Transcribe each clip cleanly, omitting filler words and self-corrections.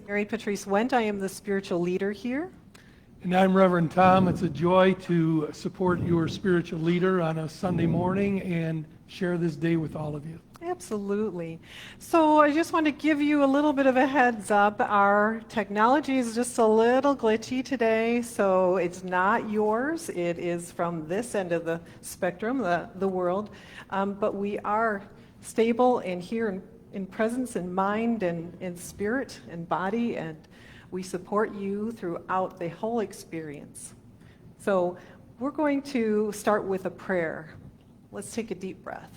Marypatriece Wendt. I am the spiritual leader here. And I'm Reverend Tom. It's a joy to support your spiritual leader on a Sunday morning and share this day with all of you. Absolutely. So I just want to give you a little bit of a heads up. Our technology is just a little glitchy today, so it's not yours. It is from this end of the spectrum, the world. But we are stable and here in presence and mind and in spirit and body, and we support you throughout the whole experience. So we're going to start with a prayer. Let's take a deep breath.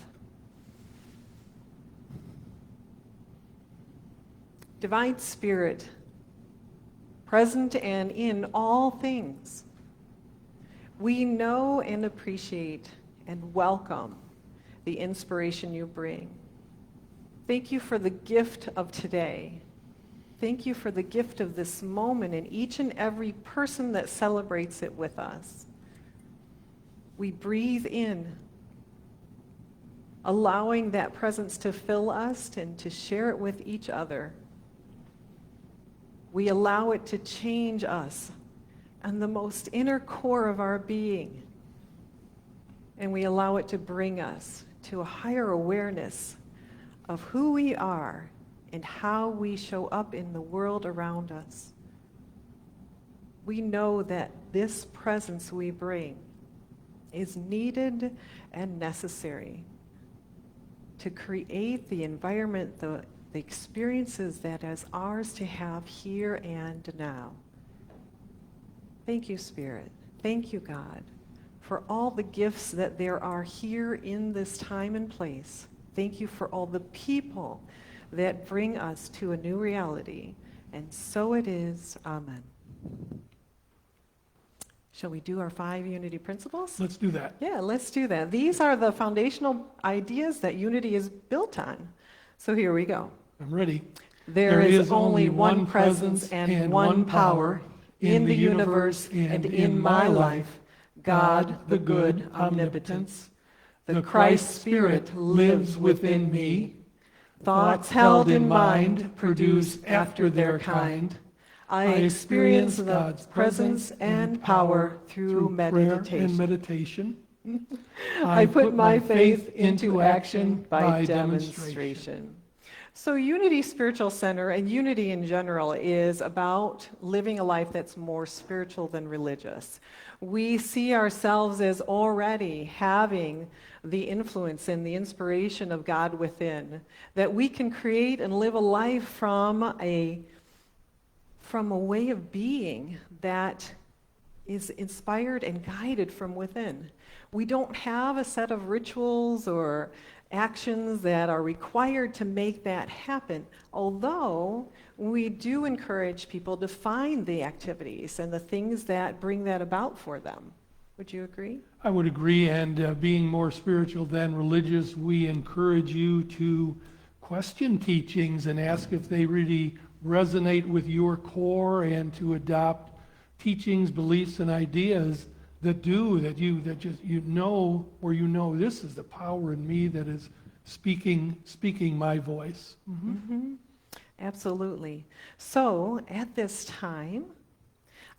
Divine Spirit, present and in all things, we know and appreciate and welcome the inspiration you bring. Thank you for the gift of today. Thank you for the gift of this moment and each and every person that celebrates it with us. We breathe in, allowing that presence to fill us and to share it with each other. We allow it to change us and the most inner core of our being. And we allow it to bring us to a higher awareness of who we are and how we show up in the world around us. We know that this presence we bring is needed and necessary to create the environment, the experiences that is ours to have here and now. Thank you, Spirit. Thank you, God, for all the gifts that there are here in this time and place. Thank you for all the people that bring us to a new reality. And so it is. Amen. Shall we do our 5 unity principles? Let's do that. Yeah, let's do that. These are the foundational ideas that unity is built on. So here we go. I'm ready. There is only one presence and one power in the universe and in my life, God, the good omnipotence. The Christ Spirit lives within me. Thoughts held in mind produce after their kind. I experience God's presence and power through prayer and meditation. I put my faith into action by demonstration. So Unity Spiritual Center and unity in general is about living a life that's more spiritual than religious. We see ourselves as already having the influence and the inspiration of God within, that we can create and live a life from a way of being that is inspired and guided from within. We don't have a set of rituals or actions that are required to make that happen, although we do encourage people to find the activities and the things that bring that about for them. Would you agree? I would agree, and being more spiritual than religious, we encourage you to question teachings and ask if they really resonate with your core, and to adopt teachings, beliefs, and ideas that you know this is the power in me that is speaking my voice. Mm-hmm. Mm-hmm. Absolutely. So at this time,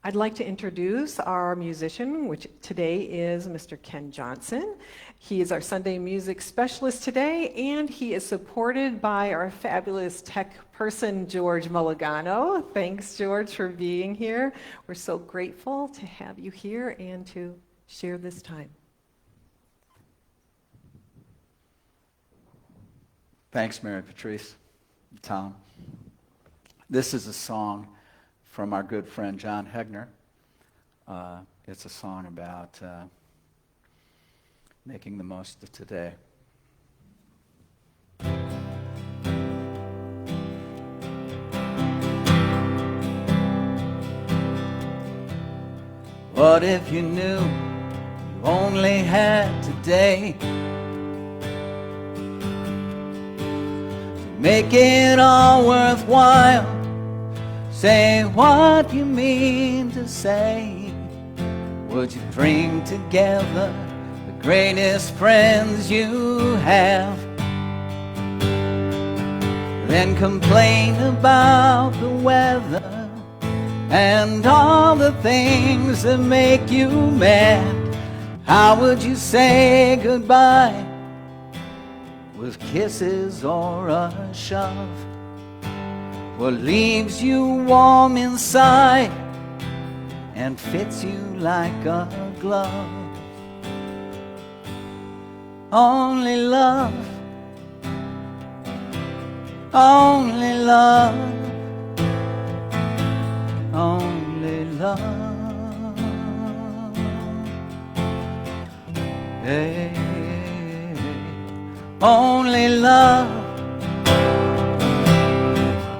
I'd like to introduce our musician, which today is Mr. Ken Johnson. He is our Sunday music specialist today, and he is supported by our fabulous tech person, George Mulligano. Thanks, George, for being here. We're so grateful to have you here and to share this time. Thanks, Marypatriece, Tom. This is a song from our good friend John Hegner. It's a song about making the most of today. What if you knew you only had today to make it all worthwhile? Say what you mean to say. Would you bring together the greatest friends you have? then complain about the weather and all the things that make you mad. How would you say goodbye with kisses or a shove? What leaves you warm inside and fits you like a glove? Only love, only love, only love. Hey, only love,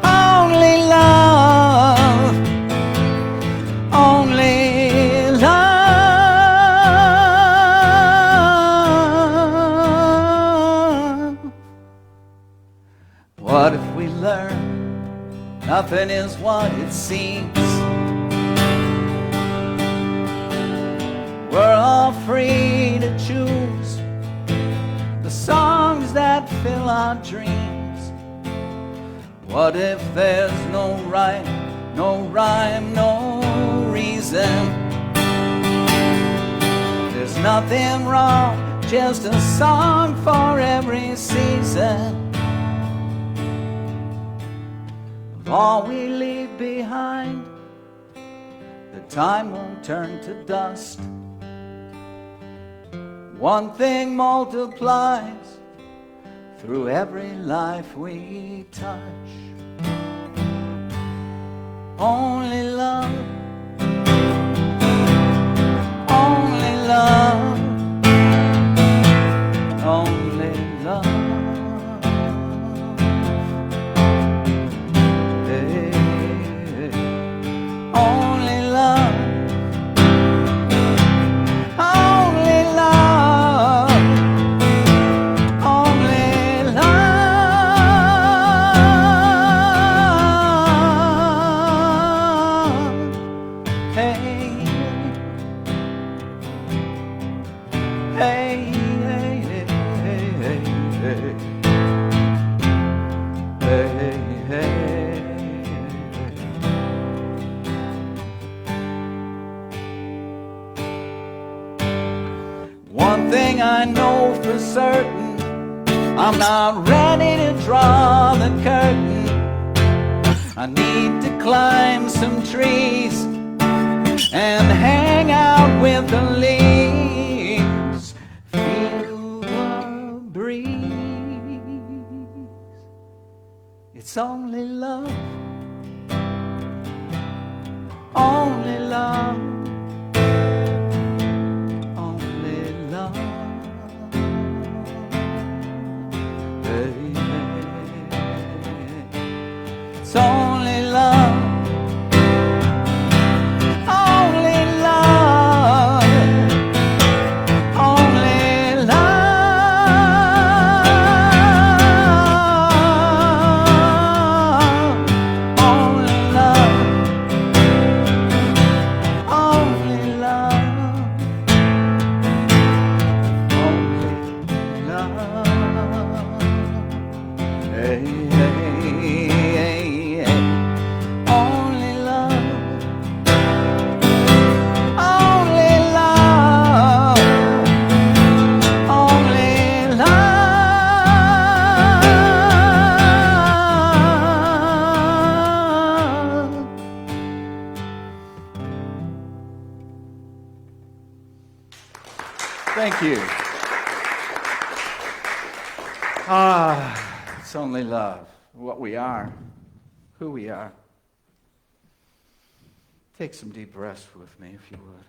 only love, only love. What if we learn nothing is what it seems? We're all free to choose the songs that fill our dreams. What if there's no right, no rhyme, no reason? There's nothing wrong, just a song for every season. Of all we leave behind, the time won't turn to dust. One thing multiplies through every life we touch. Only love, only love, only love. Hey, only love, only love, only love. Hey, hey, hey, hey, hey, hey, hey, One thing I know for certain, I'm not ready to draw the curtain. I need to climb some trees and hang out with the leaves, feel the breeze. It's only love, only love, only love. Hey, it's only love, only love, only love, only love, only love, only love. Hey, hey, hey, hey. Only love, only love, only love. Thank you. It's only love, what we are, who we are. Take some deep breaths with me, if you would.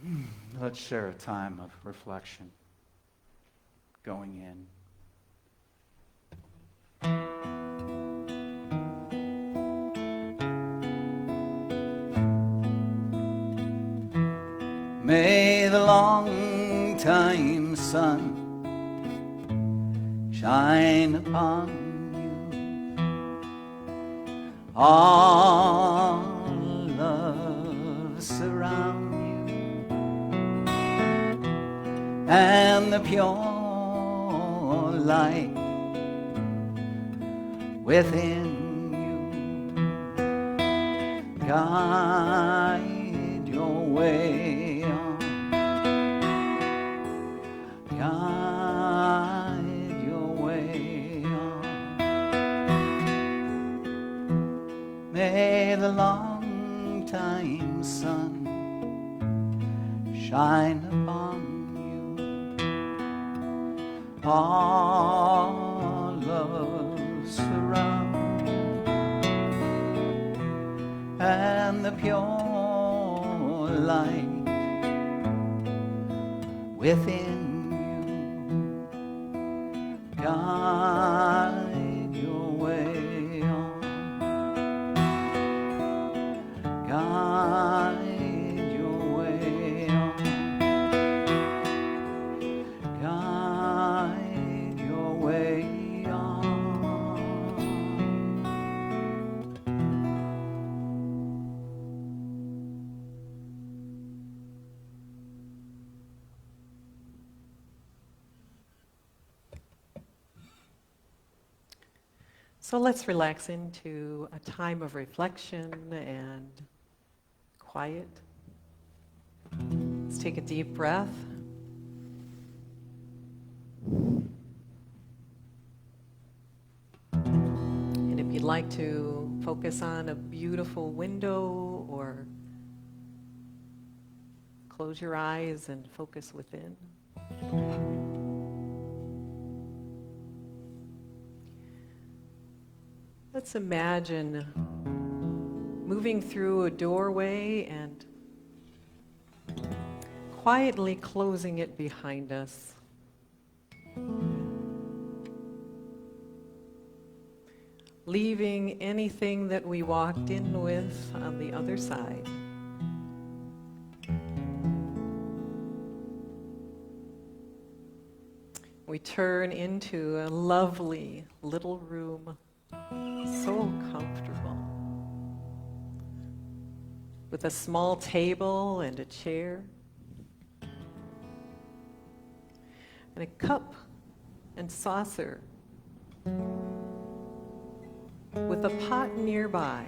Meditation. Let's share a time of reflection going in. May the long time sun shine upon you. All love surround you, and the pure light within you. Guide your way on. Guide your way on. May the long time sun shine upon you. All love surround you, and the pure light within you. Guide your way on. Guide your way on. Guide your way on. So let's relax into a time of reflection and quiet. Let's take a deep breath. And if you'd like to focus on a beautiful window or close your eyes and focus within. Let's imagine moving through a doorway and quietly closing it behind us. Leaving anything that we walked in with on the other side. We turn into a lovely little room, so comfortable, with a small table and a chair, and a cup and saucer, with a pot nearby.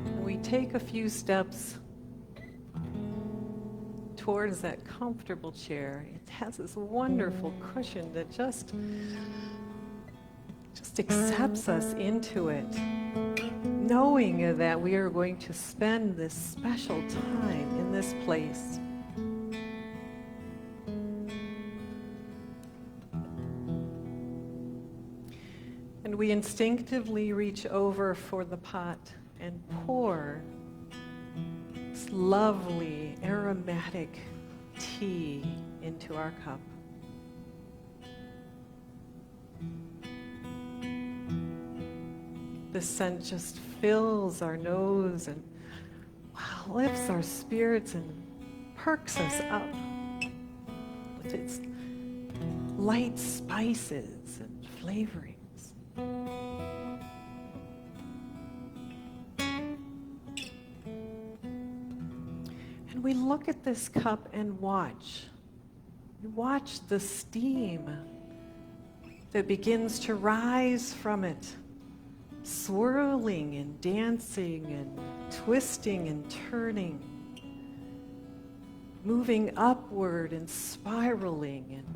And we take a few steps towards that comfortable chair. It has this wonderful cushion that just accepts us into it, knowing that we are going to spend this special time in this place. And we instinctively reach over for the pot and pour this lovely aromatic tea into our cup. The scent just fills our nose and lifts our spirits and perks us up with its light spices and flavorings. And we look at this cup and watch. We watch the steam that begins to rise from it, swirling and dancing and twisting and turning, moving upward and spiraling and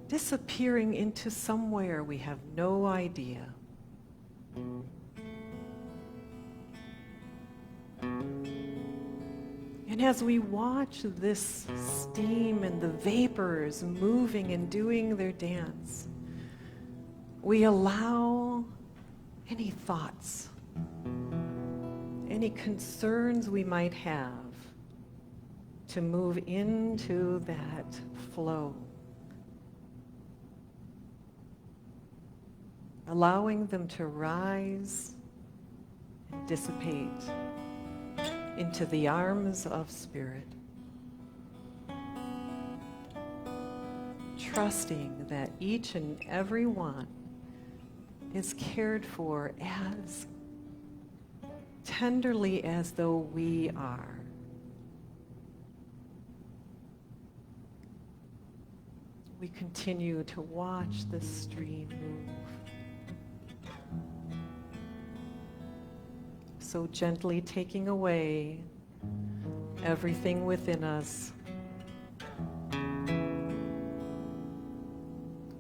disappearing into somewhere we have no idea. And as we watch this steam and the vapors moving and doing their dance, we allow any thoughts, any concerns we might have to move into that flow, allowing them to rise and dissipate into the arms of Spirit, trusting that each and every one is cared for as tenderly as though we are. We continue to watch the stream move, so gently taking away everything within us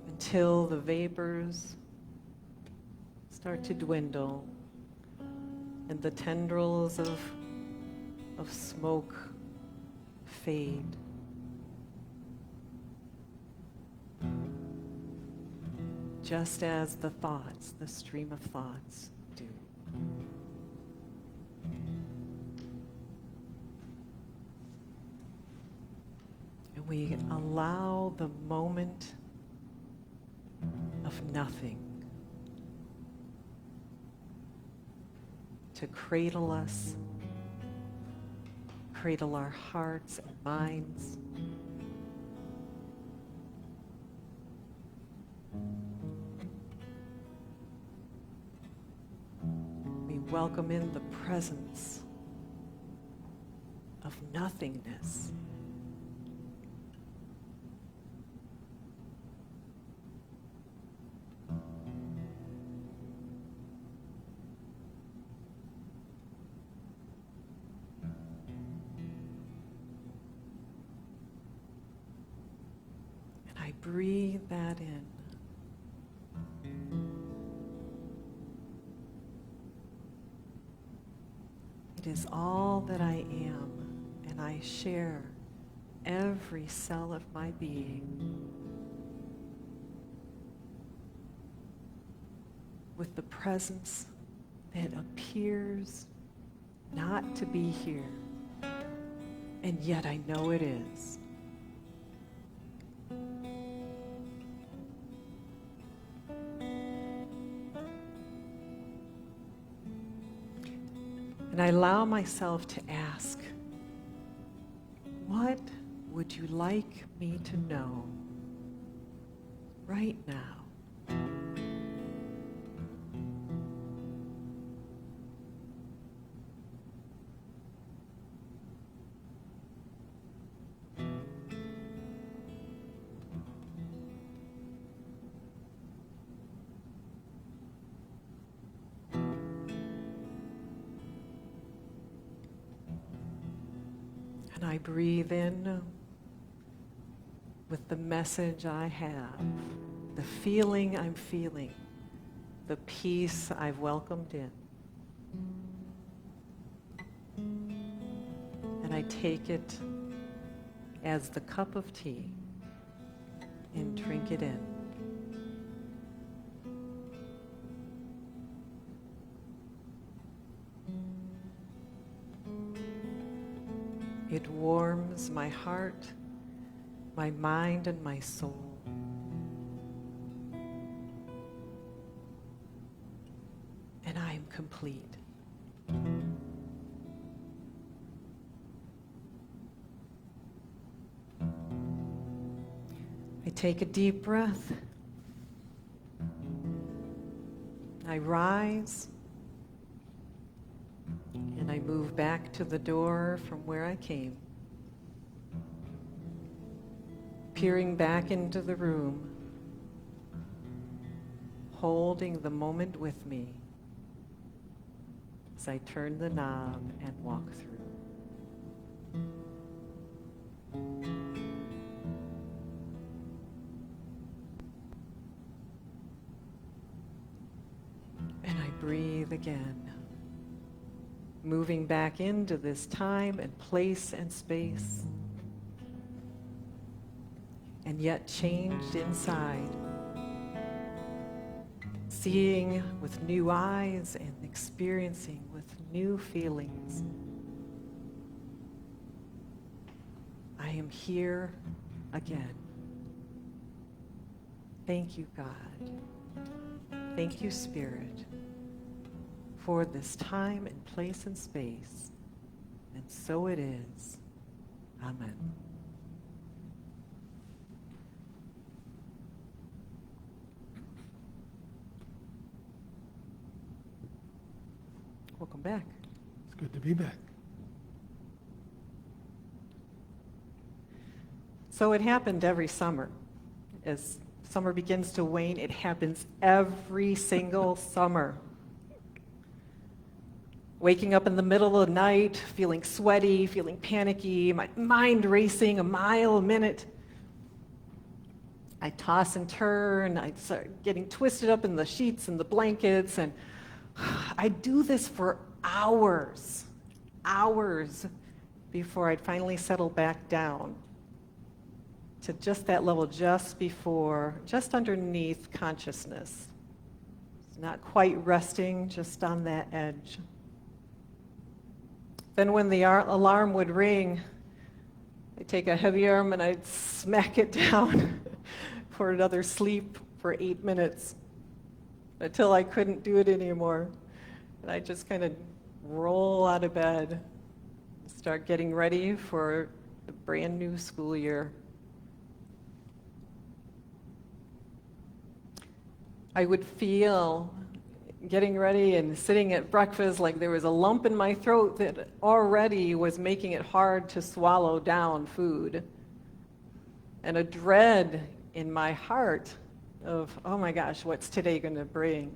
until the vapors start to dwindle and the tendrils of smoke fade. Just as the thoughts, the stream of thoughts do. And we allow the moment of nothing to cradle us, cradle our hearts and minds. We welcome in the presence of nothingness. I breathe that in. It is all that I am, and I share every cell of my being with the presence that appears not to be here, and yet I know it is. And I allow myself to ask, what would you like me to know right now? And I breathe in with the message I have, the feeling I'm feeling, the peace I've welcomed in. And I take it as the cup of tea and drink it in. It warms my heart, my mind, and my soul. And I am complete. I take a deep breath. I rise. And I move back to the door from where I came, peering back into the room, holding the moment with me as I turn the knob and walk through. And I breathe again, moving back into this time and place and space, and yet changed inside, seeing with new eyes and experiencing with new feelings. I am here again. Thank you, God. Thank you, Spirit, for this time and place and space. And so it is. Amen. Welcome back. Good to be back. So it happened every summer. As summer begins to wane, it happens every single summer. Waking up in the middle of the night, feeling sweaty, feeling panicky, my mind racing a mile a minute. I toss and turn, I start getting twisted up in the sheets and the blankets, and I do this for hours before I'd finally settle back down to just that level just underneath consciousness. It's not quite resting, just on that edge. Then when the alarm would ring, I'd take a heavy arm and I'd smack it down for another sleep for 8 minutes until I couldn't do it anymore. And I just kind of roll out of bed, start getting ready for the brand new school year. I would feel getting ready and sitting at breakfast like there was a lump in my throat that already was making it hard to swallow down food. And a dread in my heart of, oh my gosh, what's today going to bring?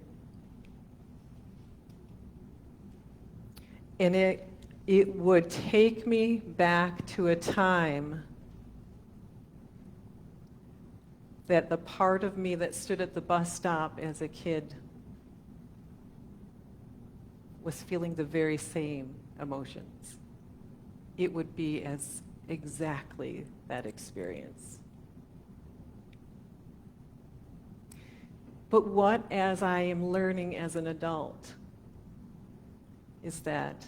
And it would take me back to a time that the part of me that stood at the bus stop as a kid was feeling the very same emotions. It would be as exactly that experience. But what, as I am learning as an adult, is that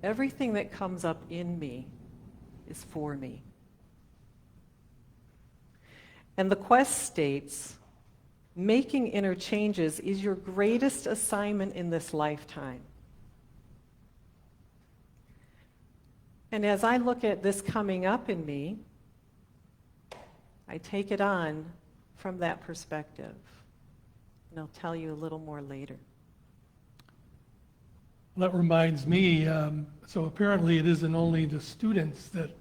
everything that comes up in me is for me. And the quest states, making inner changes is your greatest assignment in this lifetime. And as I look at this coming up in me, I take it on from that perspective. And I'll tell you a little more later. That reminds me, so apparently it isn't only the students that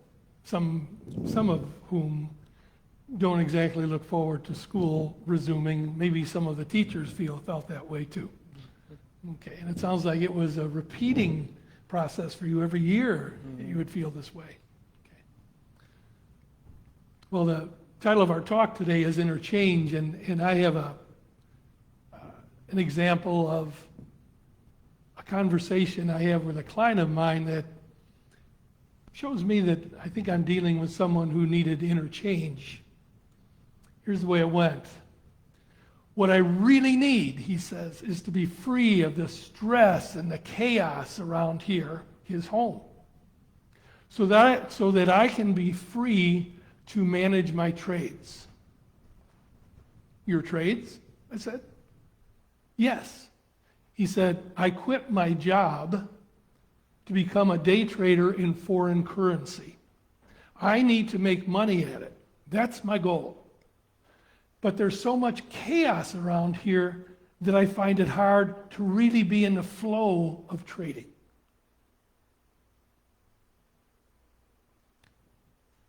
some of whom don't exactly look forward to school resuming. Maybe some of the teachers felt that way too. Okay, and it sounds like it was a repeating process for you every year. You would feel this way. Okay. Well, the title of our talk today is Interchange, and I have an example of a conversation I have with a client of mine that shows me that I think I'm dealing with someone who needed interchange. Here's the way it went. What I really need, he says, is to be free of the stress and the chaos around here, his home, so that I can be free to manage my trades. Your trades? I said. Yes. He said, I quit my job to become a day trader in foreign currency. I need to make money at it. That's my goal. But there's so much chaos around here that I find it hard to really be in the flow of trading.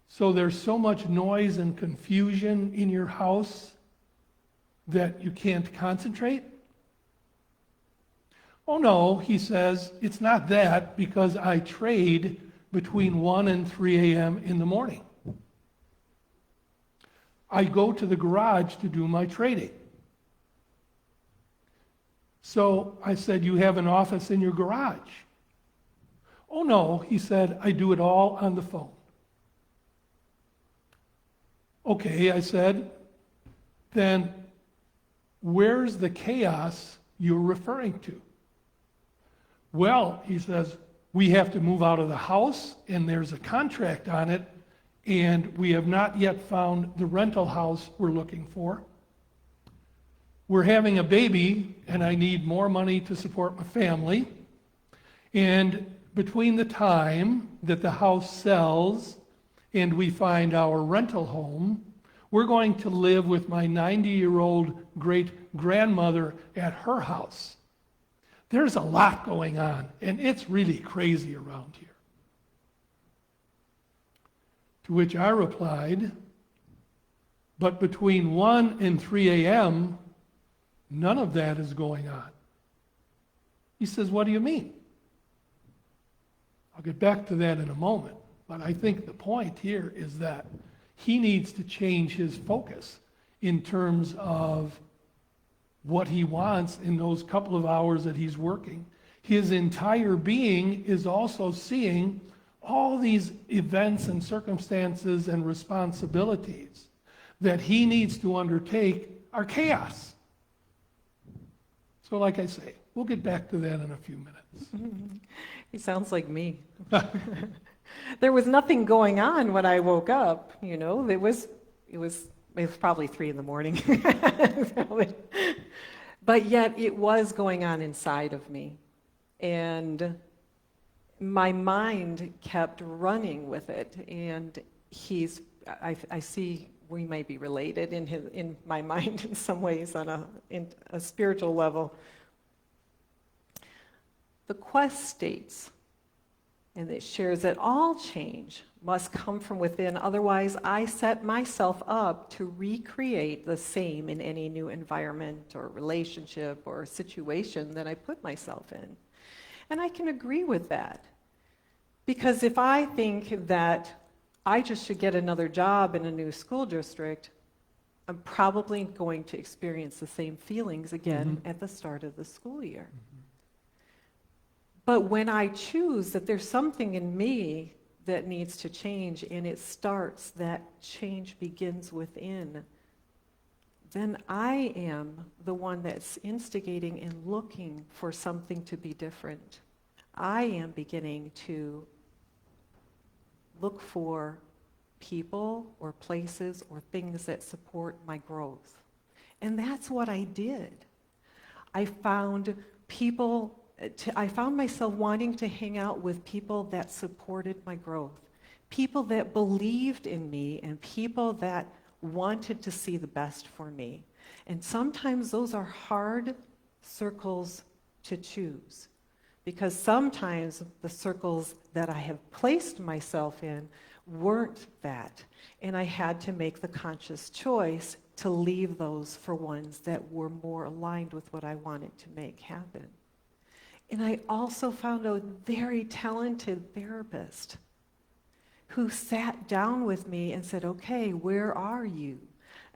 So there's so much noise and confusion in your house that you can't concentrate? Oh no, he says, it's not that, because I trade between 1 and 3 a.m. in the morning. I go to the garage to do my trading. So I said, you have an office in your garage? Oh no, he said, I do it all on the phone. Okay, I said, then where's the chaos you're referring to? Well, he says, we have to move out of the house, and there's a contract on it, and we have not yet found the rental house we're looking for. We're having a baby, and I need more money to support my family. And between the time that the house sells and we find our rental home, we're going to live with my 90-year-old great-grandmother at her house. There's a lot going on, and it's really crazy around here. To which I replied, but between 1 and 3 a.m., none of that is going on. He says, what do you mean? I'll get back to that in a moment, but I think the point here is that he needs to change his focus in terms of what he wants in those couple of hours that he's working. His entire being is also seeing all these events and circumstances and responsibilities that he needs to undertake are chaos. So like I say, we'll get back to that in a few minutes. He sounds like me. There was nothing going on when I woke up, you know. It was probably 3 in the morning. But yet it was going on inside of me. And my mind kept running with it. And I see we may be related in my mind in some ways on a spiritual level. The quest states, and it shares that all change must come from within, otherwise I set myself up to recreate the same in any new environment or relationship or situation that I put myself in. And I can agree with that. Because if I think that I just should get another job in a new school district, I'm probably going to experience the same feelings again at the start of the school year. But when I choose that there's something in me that needs to change, and it starts, that change begins within, then I am the one that's instigating and looking for something to be different. I am beginning to look for people or places or things that support my growth. And that's what I did. I found myself wanting to hang out with people that supported my growth, people that believed in me, and people that wanted to see the best for me. And sometimes those are hard circles to choose, because sometimes the circles that I have placed myself in weren't that, and I had to make the conscious choice to leave those for ones that were more aligned with what I wanted to make happen. And I also found a very talented therapist who sat down with me and said, okay, where are you?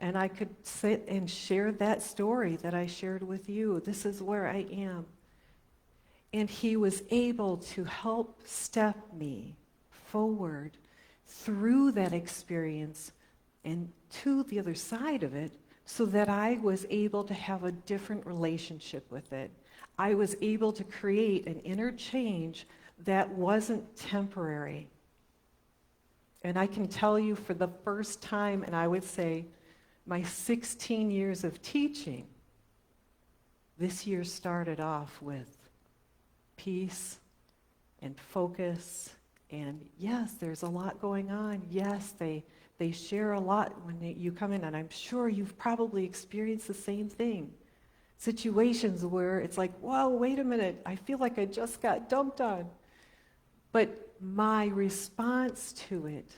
And I could sit and share that story that I shared with you. This is where I am. And he was able to help step me forward through that experience and to the other side of it, so that I was able to have a different relationship with it. I was able to create an inner change that wasn't temporary. And I can tell you, for the first time, and I would say my 16 years of teaching, this year started off with peace and focus. And yes, there's a lot going on. Yes, they share a lot when you come in, and I'm sure you've probably experienced the same thing. Situations where it's like, whoa, wait a minute, I feel like I just got dumped on. But my response to it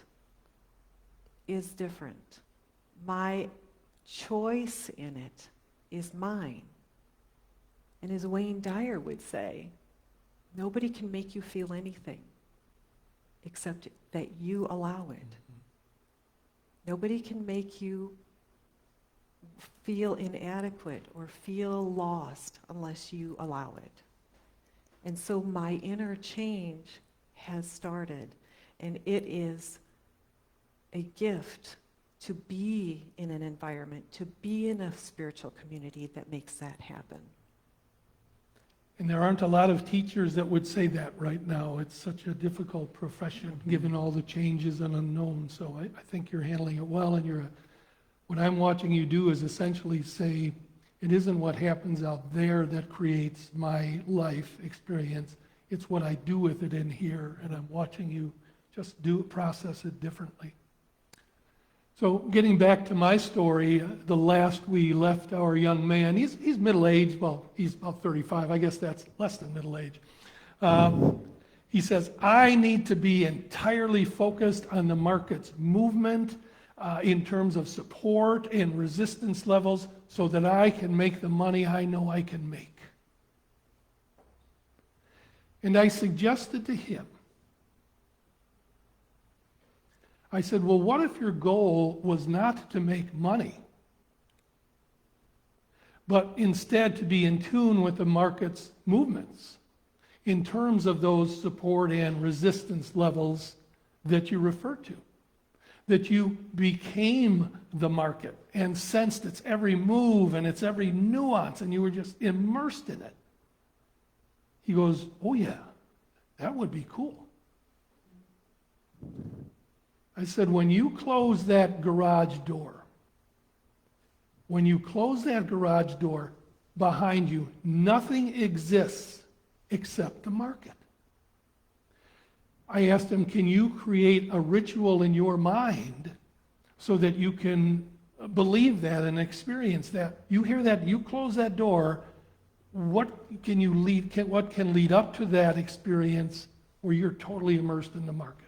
is different. My choice in it is mine. And as Wayne Dyer would say, nobody can make you feel anything except that you allow it. Nobody can make you feel inadequate or feel lost unless you allow it. And so my inner change has started, and it is a gift to be in an environment, to be in a spiritual community that makes that happen. And there aren't a lot of teachers that would say that right now. It's such a difficult profession, given all the changes and unknowns. So I think you're handling it well, and what I'm watching you do is essentially say, it isn't what happens out there that creates my life experience. It's what I do with it in here, and I'm watching you just process it differently. So getting back to my story, the last we left our young man, he's middle-aged, well, he's about 35, I guess that's less than middle-aged. He says, I need to be entirely focused on the market's movement in terms of support and resistance levels so that I can make the money I know I can make. And I suggested to him, I said, well, what if your goal was not to make money, but instead to be in tune with the market's movements in terms of those support and resistance levels that you refer to? That you became the market and sensed its every move and its every nuance, and you were just immersed in it. He goes, oh yeah, that would be cool. I said, when you close that garage door, behind you, nothing exists except the market. I asked him, can you create a ritual in your mind so that you can believe that and experience that? You hear that, you close that door, what can lead up to that experience where you're totally immersed in the market?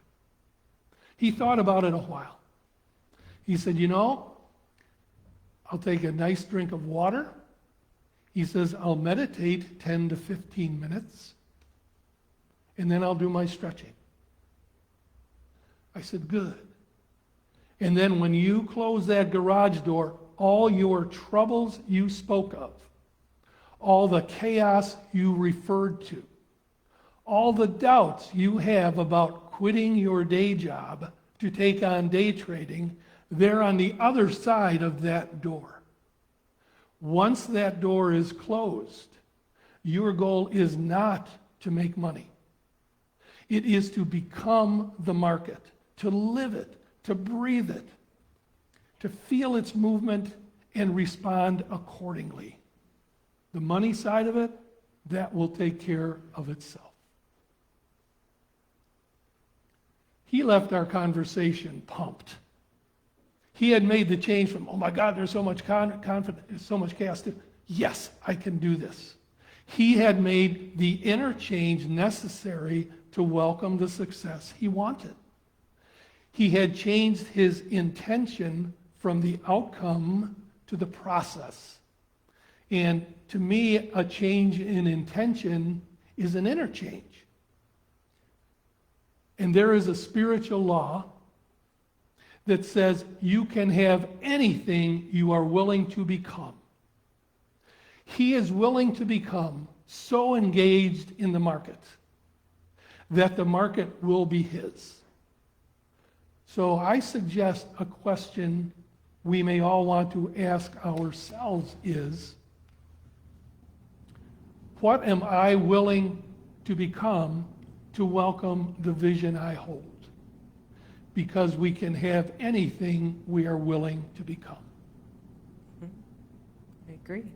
He thought about it a while. He said, I'll take a nice drink of water. He says, I'll meditate 10 to 15 minutes, and then I'll do my stretching. I said, good. And then when you close that garage door, all your troubles you spoke of, all the chaos you referred to, all the doubts you have about quitting your day job to take on day trading, they're on the other side of that door. Once that door is closed, your goal is not to make money. It is to become the market, to live it, to breathe it, to feel its movement and respond accordingly. The money side of it, that will take care of itself. He left our conversation pumped. He had made the change from, oh my God, there's so much confidence, so much chaos, to, yes, I can do this. He had made the inner change necessary to welcome the success he wanted. He had changed his intention from the outcome to the process. And to me, a change in intention is an inner change. And there is a spiritual law that says you can have anything you are willing to become. He is willing to become so engaged in the market that the market will be his. So I suggest a question we may all want to ask ourselves is, what am I willing to become to welcome the vision I hold? Because we can have anything we are willing to become. I agree.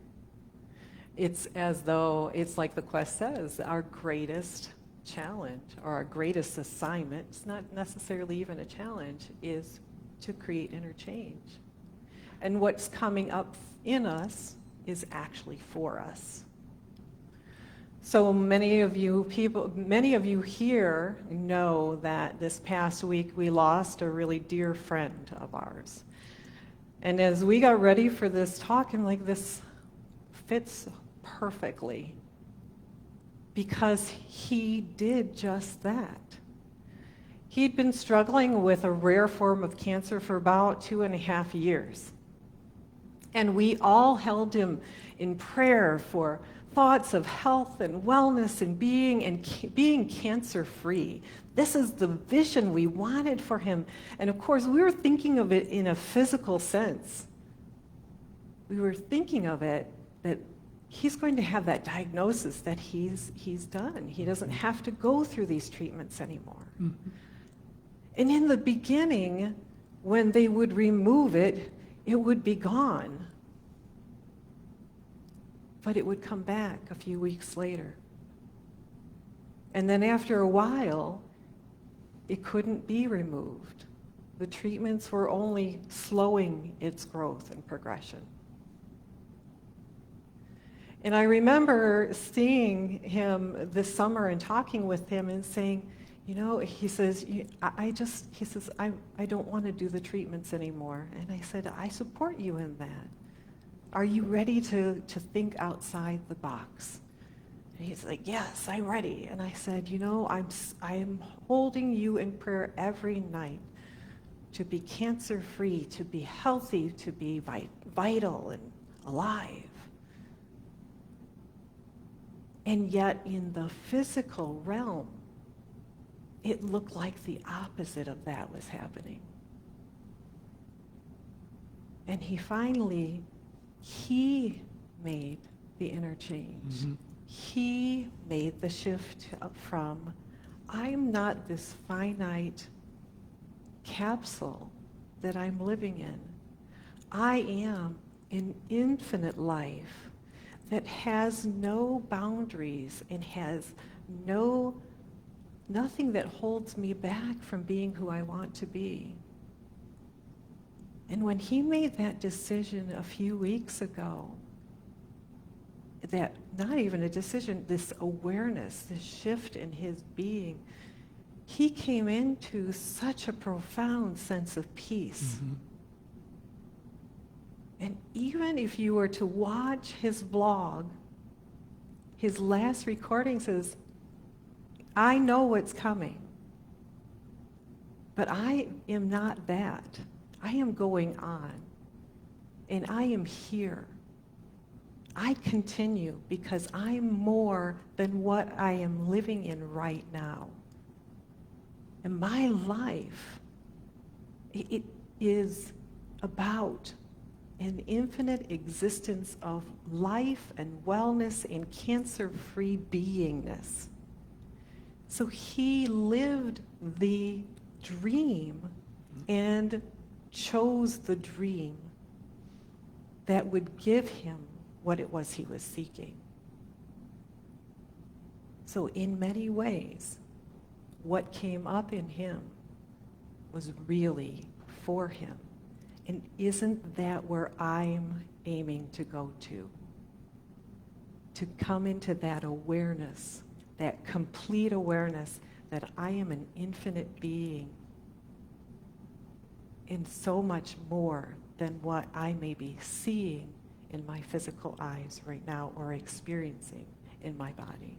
It's as though, it's like the quest says, our greatest challenge or our greatest assignment, it's not necessarily even a challenge, is to create interchange. And what's coming up in us is actually for us. So many of you here know that this past week we lost a really dear friend of ours. And as we got ready for this talk, I'm like, this fits perfectly because he did just that. He'd been struggling with a rare form of cancer for about 2.5 years. And we all held him in prayer for thoughts of health and wellness and being cancer-free. This is the vision we wanted for him. And of course, we were thinking of it in a physical sense. We were thinking of it that he's going to have that diagnosis that he's done. He doesn't have to go through these treatments anymore. Mm-hmm. And in the beginning, when they would remove it, it would be gone. But it would come back a few weeks later. And then after a while, it couldn't be removed. The treatments were only slowing its growth and progression. And I remember seeing him this summer and talking with him and saying, you know, he says, I don't want to do the treatments anymore. And I said, I support you in that. Are you ready to think outside the box? And he's like, yes, I'm ready. And I said, you know, I'm holding you in prayer every night to be cancer-free, to be healthy, to be vital and alive. And yet in the physical realm, it looked like the opposite of that was happening. And he made the interchange. Mm-hmm. He made the shift from, I'm not this finite capsule that I'm living in. I am an infinite life that has no boundaries and has nothing that holds me back from being who I want to be. And when he made that decision a few weeks ago, that not even a decision, this awareness, this shift in his being, he came into such a profound sense of peace. Mm-hmm. And even if you were to watch his blog, his last recording says, I know what's coming, but I am not that. I am going on, and I am here. I continue because I'm more than what I am living in right now. And my life, it is about an infinite existence of life and wellness and cancer-free beingness. So he lived the dream and chose the dream that would give him what it was he was seeking. So in many ways, what came up in him was really for him. And isn't that where I'm aiming to go to? To come into that awareness, that complete awareness that I am an infinite being and so much more than what I may be seeing in my physical eyes right now or experiencing in my body.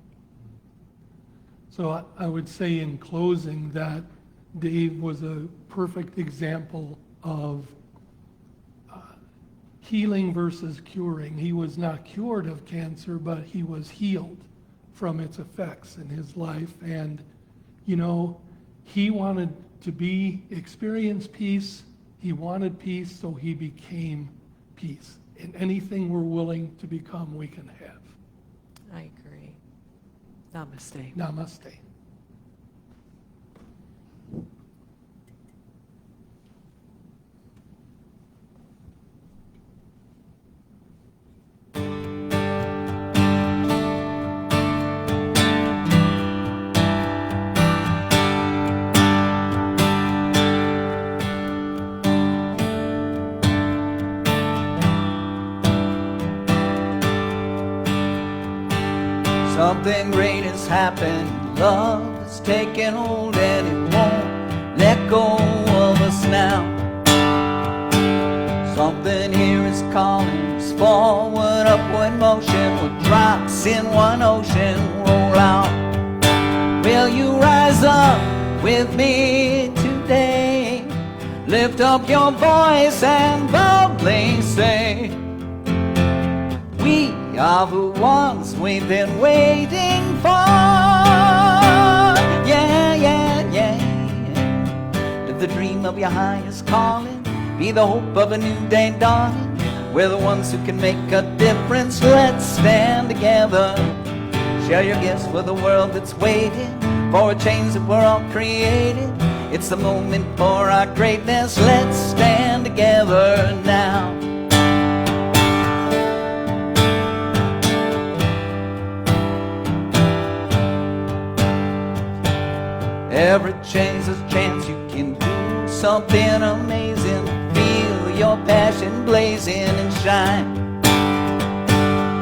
So I would say in closing that Dave was a perfect example of healing versus curing. He was not cured of cancer, but he was healed from its effects in his life. And, you know, he wanted to experience peace. He wanted peace, so he became peace. And anything we're willing to become, we can have. I agree. Namaste. Namaste. Something great has happened. Love has taken hold and it won't let go of us now. Something here is calling us forward, upward motion. With drops in one ocean roll out. Will you rise up with me today? Lift up your voice and boldly say, we are the ones we've been waiting for. Yeah, yeah, yeah. Live the dream of your highest calling. Be the hope of a new day dawning. We're the ones who can make a difference. Let's stand together. Share your gifts with a world that's waiting for a change that we're all creating. It's the moment for our greatness. Let's stand together now. Every change is a chance you can do something amazing. Feel your passion blazing and shine.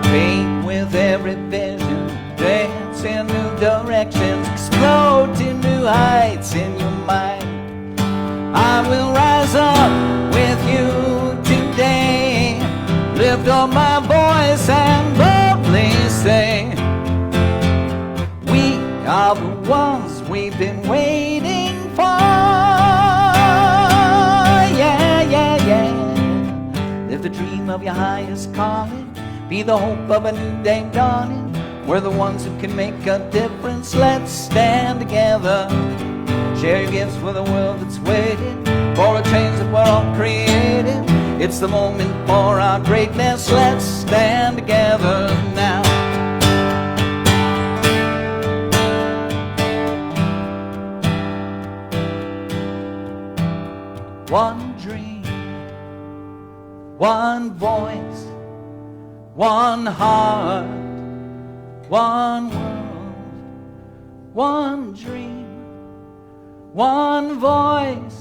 Paint with every vision, dance in new directions, explode to new heights in your mind. I will rise up with you today, lift up my voice and boldly say, we are the ones we've been waiting for. Yeah, yeah, yeah. Live the dream of your highest calling. Be the hope of a new day dawning. We're the ones who can make a difference. Let's stand together. Share your gifts with a world that's waiting for a change that we're all creating. It's the moment for our greatness. Let's stand together now. One dream, one voice, one heart, one world. One dream, one voice,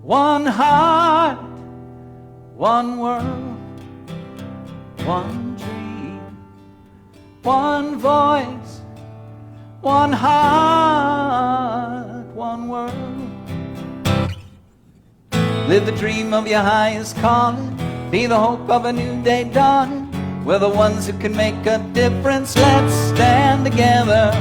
one heart, one world. One dream, one voice, one heart, one world. Live the dream of your highest calling. Be the hope of a new day dawning. We're the ones who can make a difference. Let's stand together.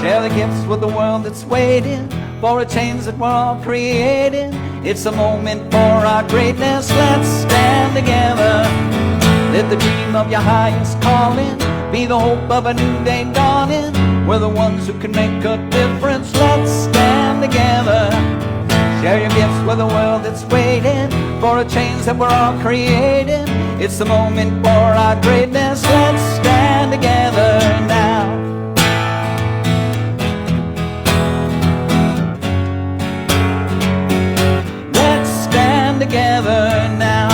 Share the gifts with the world that's waiting for a change that we're all creating. It's a moment for our greatness. Let's stand together. Live the dream of your highest calling. Be the hope of a new day dawning. We're the ones who can make a difference. Let's stand together. Share your gifts with a world that's waiting for a change that we're all creating. It's the moment for our greatness. Let's stand together now. Let's stand together now.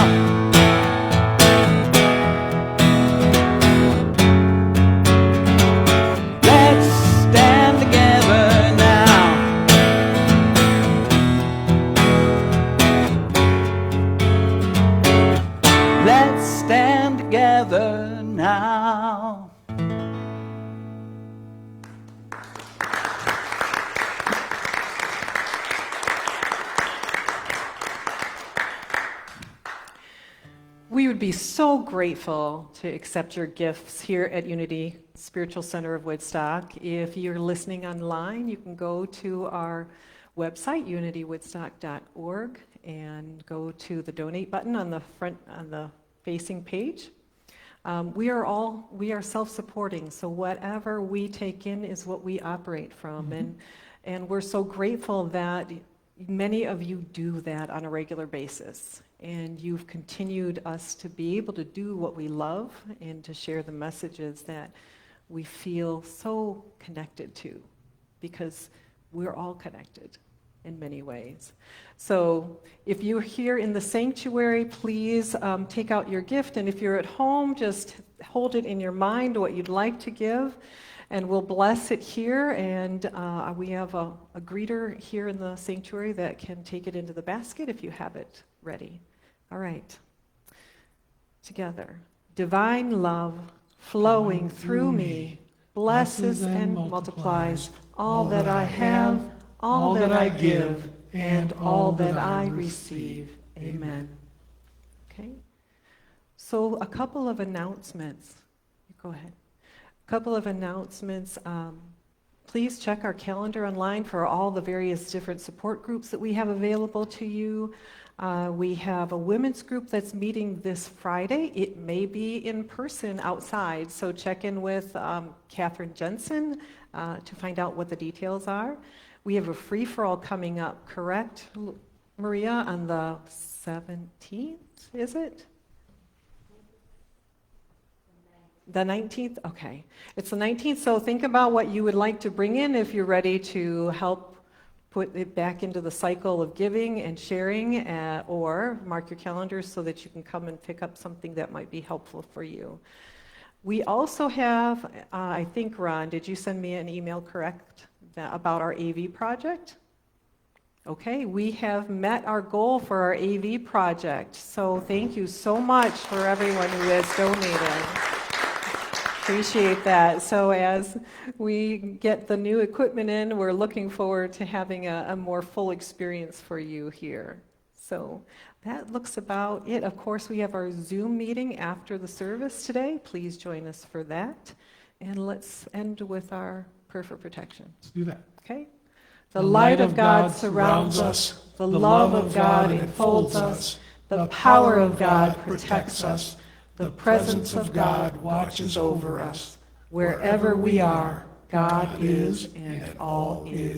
Let's stand together now. Let's stand together now. We would be so grateful to accept your gifts here at Unity Spiritual Center of Woodstock. If you're listening online, you can go to our website, unitywoodstock.org, and go to the donate button on the front, on the facing page. We are self-supporting, so whatever we take in is what we operate from, and we're so grateful that many of you do that on a regular basis, and you've continued us to be able to do what we love and to share the messages that we feel so connected to, because we're all connected in many ways. So if you're here in the sanctuary, please take out your gift, and if you're at home, just hold it in your mind what you'd like to give, and we'll bless it here, and we have a greeter here in the sanctuary that can take it into the basket if you have it ready. All right. Together. Divine love flowing through me blesses and multiplies all that I have, all that I give, and all that I receive. Amen. Okay. So a couple of announcements. Go ahead. A couple of announcements. Please check our calendar online for all the various different support groups that we have available to you. We have a women's group that's meeting this Friday. It may be in person outside, so check in with Catherine Jensen to find out what the details are. We have a free-for-all coming up, correct, Maria, on the 17th, is it? The 19th? Okay. It's the 19th, so think about what you would like to bring in if you're ready to help put it back into the cycle of giving and sharing, or mark your calendars so that you can come and pick up something that might be helpful for you. We also have, I think, Ron, did you send me an email, correct, about our AV project? Okay, we have met our goal for our AV project, so thank you so much for everyone who has donated. Appreciate that. So as we get the new equipment in, we're looking forward to having a more full experience for you here. So that looks about it. Of course, we have our Zoom meeting after the service today. Please join us for that. And let's end with our prayer for protection. Let's do that. Okay? The light of God surrounds us. The love of God enfolds us. The power of God protects us. The presence of God watches over us. Wherever we are, God is and all is.